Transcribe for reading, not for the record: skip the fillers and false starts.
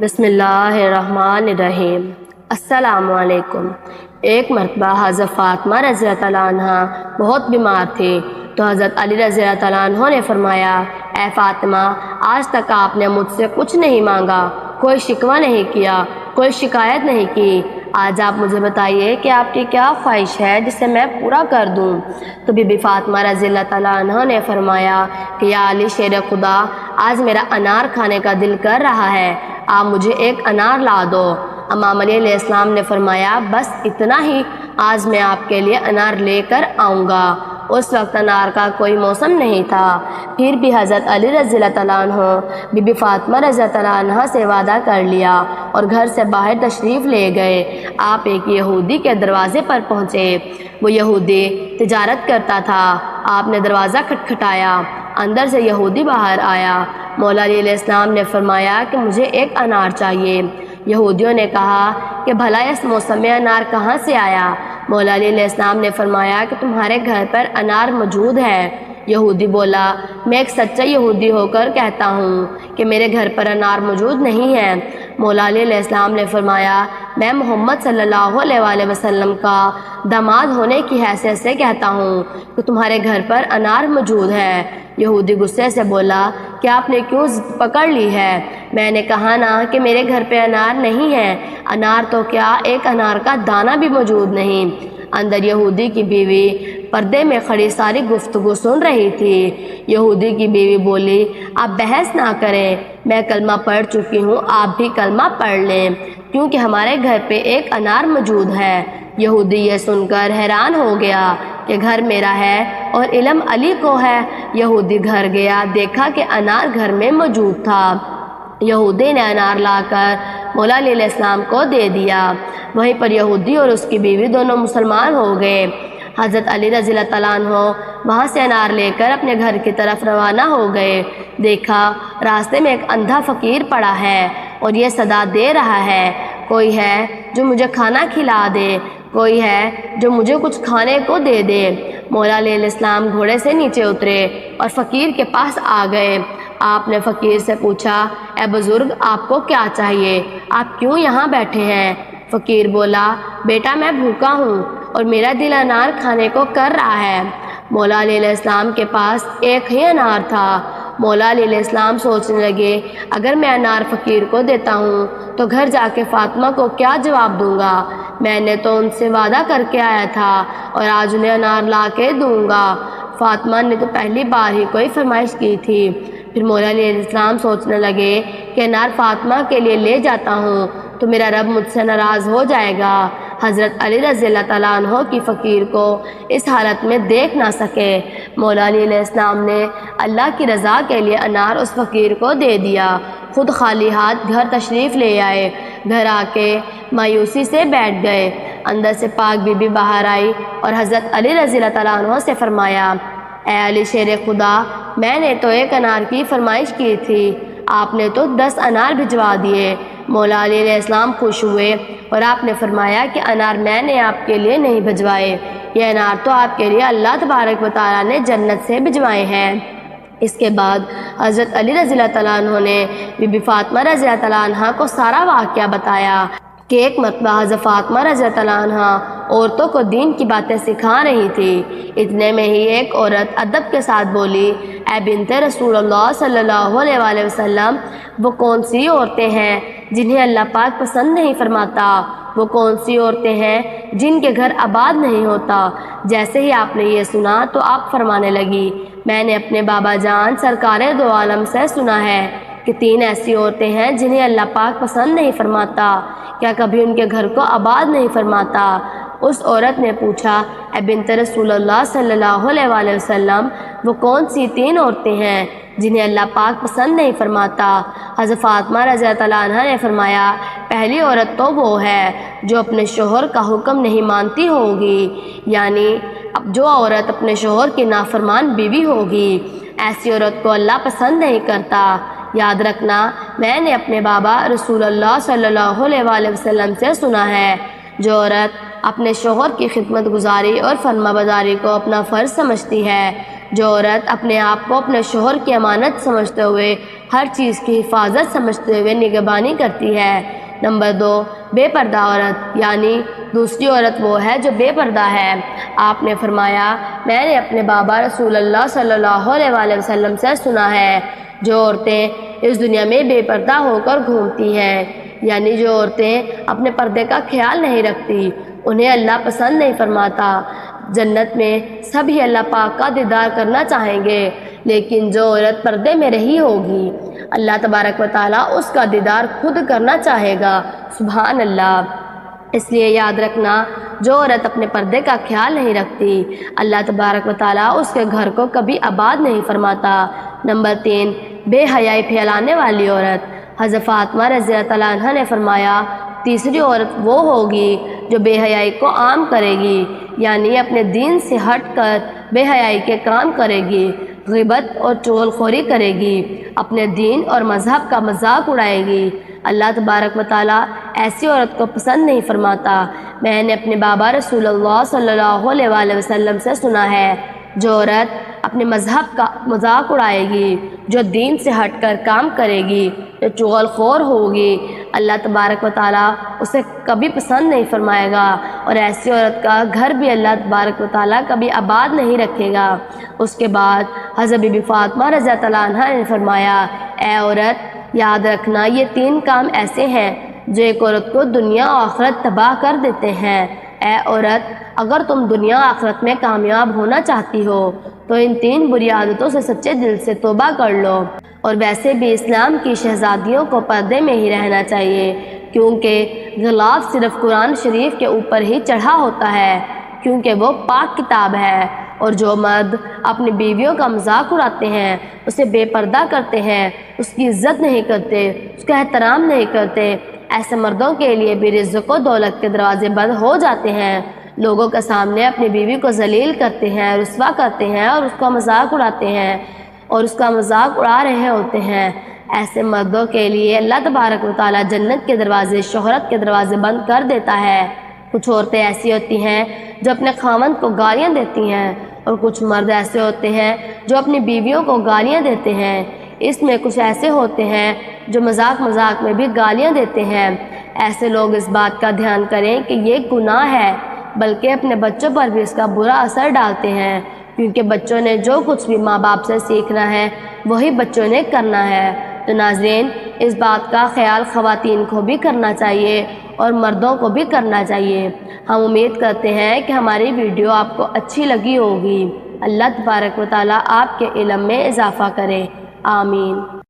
بسم اللہ الرحمن الرحیم۔ السلام علیکم۔ ایک مرتبہ حضرت فاطمہ رضی اللہ عنہ بہت بیمار تھی تو حضرت علی رضی اللہ عنہ نے فرمایا، اے فاطمہ، آج تک آپ نے مجھ سے کچھ نہیں مانگا، کوئی شکوہ نہیں کیا، کوئی شکایت نہیں کی، آج آپ مجھے بتائیے کہ آپ کی کیا خواہش ہے جسے میں پورا کر دوں۔ تو بی بی فاطمہ رضی اللہ عنہ نے فرمایا کہ یا علی شیر خدا، آج میرا انار کھانے کا دل کر رہا ہے، آپ مجھے ایک انار لا دو۔ امام علیہ السلام نے فرمایا، بس اتنا ہی، آج میں آپ کے لیے انار لے کر آؤں گا۔ اس وقت انار کا کوئی موسم نہیں تھا، پھر بھی حضرت علی رضی اللہ عنہ بی بی فاطمہ رضی اللہ عنہ سے وعدہ کر لیا اور گھر سے باہر تشریف لے گئے۔ آپ ایک یہودی کے دروازے پر پہنچے، وہ یہودی تجارت کرتا تھا۔ آپ نے دروازہ کھٹکھٹایا، اندر سے یہودی باہر آیا۔ مولا علیہ السلام نے فرمایا کہ مجھے ایک انار چاہیے۔ یہودیوں نے کہا کہ بھلا اس موسم میں انار کہاں سے آیا؟ مولا علیہ السلام نے فرمایا کہ تمہارے گھر پر انار موجود ہے۔ یہودی بولا، میں ایک سچا یہودی ہو کر کہتا ہوں کہ میرے گھر پر انار موجود نہیں ہے۔ مولا علیہ السلام نے فرمایا، میں محمد صلی اللہ علیہ وآلہ وسلم کا داماد ہونے کی حیثیت سے کہتا ہوں کہ تمہارے گھر پر انار موجود ہے۔ یہودی غصے سے بولا کہ آپ نے کیوں ضد پکڑ لی ہے؟ میں نے کہا نا کہ میرے گھر پہ انار نہیں ہے، انار تو کیا ایک انار کا دانہ بھی موجود نہیں۔ اندر یہودی کی بیوی پردے میں کھڑی ساری گفتگو سن رہی تھی۔ یہودی کی بیوی بولی، آپ بحث نہ کریں، میں کلمہ پڑھ چکی ہوں، آپ بھی کلمہ پڑھ لیں، کیونکہ ہمارے گھر پہ ایک انار موجود ہے۔ یہودی یہ سن کر حیران ہو گیا کہ گھر میرا ہے اور علم علی کو ہے۔ یہودی گھر گیا، دیکھا کہ انار گھر میں موجود تھا۔ یہودی نے انار لا کر مولا علیہ السلام کو دے دیا۔ وہیں پر یہودی اور اس کی بیوی دونوں مسلمان ہو گئے۔ حضرت علی رضی اللہ عنہ وہاں سے انار لے کر اپنے گھر کی طرف روانہ ہو گئے۔ دیکھا راستے میں ایک اندھا فقیر پڑا ہے اور یہ صدا دے رہا ہے، کوئی ہے جو مجھے کھانا کھلا دے، کوئی ہے جو مجھے کچھ کھانے کو دے دے۔ مولا علیہ السلام گھوڑے سے نیچے اترے اور فقیر کے پاس آ گئے۔ آپ نے فقیر سے پوچھا، اے بزرگ، آپ کو کیا چاہیے؟ آپ کیوں یہاں بیٹھے ہیں؟ فقیر بولا، بیٹا میں بھوکا ہوں اور میرا دل انار کھانے کو کر رہا ہے۔ مولا علیہ السلام کے پاس ایک ہی انار تھا۔ مولا علیہ السلام سوچنے لگے، اگر میں انار فقیر کو دیتا ہوں تو گھر جا کے فاطمہ کو کیا جواب دوں گا؟ میں نے تو ان سے وعدہ کر کے آیا تھا اور آج انہیں انار لا کے دوں گا۔ فاطمہ نے تو پہلی بار ہی کوئی فرمائش کی تھی۔ پھر مولا علیہ السلام سوچنے لگے کہ انار فاطمہ کے لیے لے جاتا ہوں تو میرا رب مجھ سے ناراض ہو جائے گا۔ حضرت علی رضی اللہ عنہ کی فقیر کو اس حالت میں دیکھ نہ سکے۔ مولا علیہ السلام نے اللہ کی رضا کے لیے انار اس فقیر کو دے دیا، خود خالی ہاتھ گھر تشریف لے آئے۔ گھر آ کے مایوسی سے بیٹھ گئے۔ اندر سے پاک بی بی باہر آئی اور حضرت علی رضی اللہ عنہ سے فرمایا، اے علی شیر خدا، میں نے تو ایک انار کی فرمائش کی تھی، آپ نے تو 10 انار بھجوا دیے۔ مولا علیہ السلام خوش ہوئے اور آپ نے فرمایا کہ انار میں نے آپ کے لیے نہیں بھجوائے، یہ انار تو آپ کے لیے اللہ تبارک و تعالیٰ نے جنت سے بھجوائے ہیں۔ اس کے بعد حضرت علی رضی اللہ عنہ نے بی بی فاطمہ رضی اللہ عنہ کو سارا واقعہ بتایا کہ ایک مرتبہ حضرت فاطمہ رضی اللہ عنہ عورتوں کو دین کی باتیں سکھا رہی تھی۔ اتنے میں ہی ایک عورت ادب کے ساتھ بولی، اے بنت رسول اللہ صلی اللہ علیہ وآلہ وسلم، وہ کون سی عورتیں ہیں جنہیں اللہ پاک پسند نہیں فرماتا؟ وہ کون سی عورتیں ہیں جن کے گھر آباد نہیں ہوتا؟ جیسے ہی آپ نے یہ سنا تو آپ فرمانے لگی، میں نے اپنے بابا جان سرکار دو عالم سے سنا ہے کہ 3 ایسی عورتیں ہیں جنہیں اللہ پاک پسند نہیں فرماتا، کیا کبھی ان کے گھر کو آباد نہیں فرماتا؟ اس عورت نے پوچھا، اے بنت رسول اللہ صلی اللہ علیہ وآلہ وسلم، وہ کون سی 3 عورتیں ہیں جنہیں اللہ پاک پسند نہیں فرماتا؟ حضرت فاطمہ رضی اللہ عنہ نے فرمایا، پہلی عورت تو وہ ہے جو اپنے شوہر کا حکم نہیں مانتی ہوگی، یعنی اب جو عورت اپنے شوہر کی نافرمان بیوی ہوگی، ایسی عورت کو اللہ پسند نہیں کرتا۔ یاد رکھنا، میں نے اپنے بابا رسول اللہ صلی اللہ علیہ وآلہ وسلم سے سنا ہے، جو عورت اپنے شوہر کی خدمت گزاری اور فرما برداری کو اپنا فرض سمجھتی ہے، جو عورت اپنے آپ کو اپنے شوہر کی امانت سمجھتے ہوئے ہر چیز کی حفاظت سمجھتے ہوئے نگہبانی کرتی ہے۔ نمبر 2، بے پردہ عورت، یعنی دوسری عورت وہ ہے جو بے پردہ ہے۔ آپ نے فرمایا، میں نے اپنے بابا رسول اللہ صلی اللہ علیہ وآلہ وسلم سے سنا ہے، جو عورتیں اس دنیا میں بے پردہ ہو کر گھومتی ہیں، یعنی جو عورتیں اپنے پردے کا خیال نہیں رکھتی، انہیں اللہ پسند نہیں فرماتا۔ جنت میں سبھی اللہ پاک کا دیدار کرنا چاہیں گے، لیکن جو عورت پردے میں رہی ہوگی، اللہ تبارک و تعالیٰ اس کا دیدار خود کرنا چاہے گا۔ سبحان اللہ۔ اس لیے یاد رکھنا، جو عورت اپنے پردے کا خیال نہیں رکھتی، اللہ تبارک و تعالیٰ اس کے گھر کو کبھی آباد نہیں فرماتا۔ نمبر 3، بے حیائی پھیلانے والی عورت۔ حضرت فاطمہ رضی اللہ عنہا نے فرمایا، تیسری عورت وہ ہوگی جو بے حیائی کو عام کرے گی، یعنی اپنے دین سے ہٹ کر بے حیائی کے کام کرے گی، غیبت اور چغل خوری کرے گی، اپنے دین اور مذہب کا مذاق اڑائے گی۔ اللہ تبارک و تعالیٰ ایسی عورت کو پسند نہیں فرماتا۔ میں نے اپنے بابا رسول اللہ صلی اللہ علیہ وآلہ وسلم سے سنا ہے، جو عورت اپنے مذہب کا مذاق اڑائے گی، جو دین سے ہٹ کر کام کرے گی، جو چغل خور ہوگی، اللہ تبارک و تعالیٰ اسے کبھی پسند نہیں فرمائے گا، اور ایسی عورت کا گھر بھی اللہ تبارک و تعالیٰ کبھی آباد نہیں رکھے گا۔ اس کے بعد حضرت بی بی فاطمہ رضی اللہ عنہا نے فرمایا، اے عورت، یاد رکھنا، یہ 3 کام ایسے ہیں جو ایک عورت کو دنیا و آخرت تباہ کر دیتے ہیں۔ اے عورت، اگر تم دنیا و آخرت میں کامیاب ہونا چاہتی ہو تو ان 3 بری عادتوں سے سچے دل سے توبہ کر لو۔ اور ویسے بھی اسلام کی شہزادیوں کو پردے میں ہی رہنا چاہیے، کیونکہ غلاف صرف قرآن شریف کے اوپر ہی چڑھا ہوتا ہے، کیونکہ وہ پاک کتاب ہے۔ اور جو مرد اپنی بیویوں کا مذاق اڑاتے ہیں، اسے بے پردہ کرتے ہیں، اس کی عزت نہیں کرتے، اس کا احترام نہیں کرتے، ایسے مردوں کے لیے بھی رزق و دولت کے دروازے بند ہو جاتے ہیں۔ لوگوں کے سامنے اپنی بیوی کو ذلیل کرتے ہیں، رسوا کرتے ہیں، اور اس کا مذاق اڑاتے ہیں، اور اس کا مذاق اڑا رہے ہوتے ہیں۔ ایسے مردوں کے لیے اللہ تبارک و تعالیٰ جنت کے دروازے، شہرت کے دروازے بند کر دیتا ہے۔ کچھ عورتیں ایسی ہوتی ہیں جو اپنے خاوند کو گالیاں دیتی ہیں، اور کچھ مرد ایسے ہوتے ہیں جو اپنی بیویوں کو گالیاں دیتے ہیں۔ اس میں کچھ ایسے ہوتے ہیں جو مذاق میں بھی گالیاں دیتے ہیں۔ ایسے لوگ اس بات کا دھیان کریں کہ یہ گناہ ہے، بلکہ اپنے بچوں پر بھی اس کا برا اثر ڈالتے ہیں، کیونکہ بچوں نے جو کچھ بھی ماں باپ سے سیکھنا ہے وہی بچوں نے کرنا ہے۔ تو ناظرین، اس بات کا خیال خواتین کو بھی کرنا چاہیے اور مردوں کو بھی کرنا چاہیے۔ ہم امید کرتے ہیں کہ ہماری ویڈیو آپ کو اچھی لگی ہوگی۔ اللہ تبارک و تعالیٰ آپ کے علم میں اضافہ کرے، آمین۔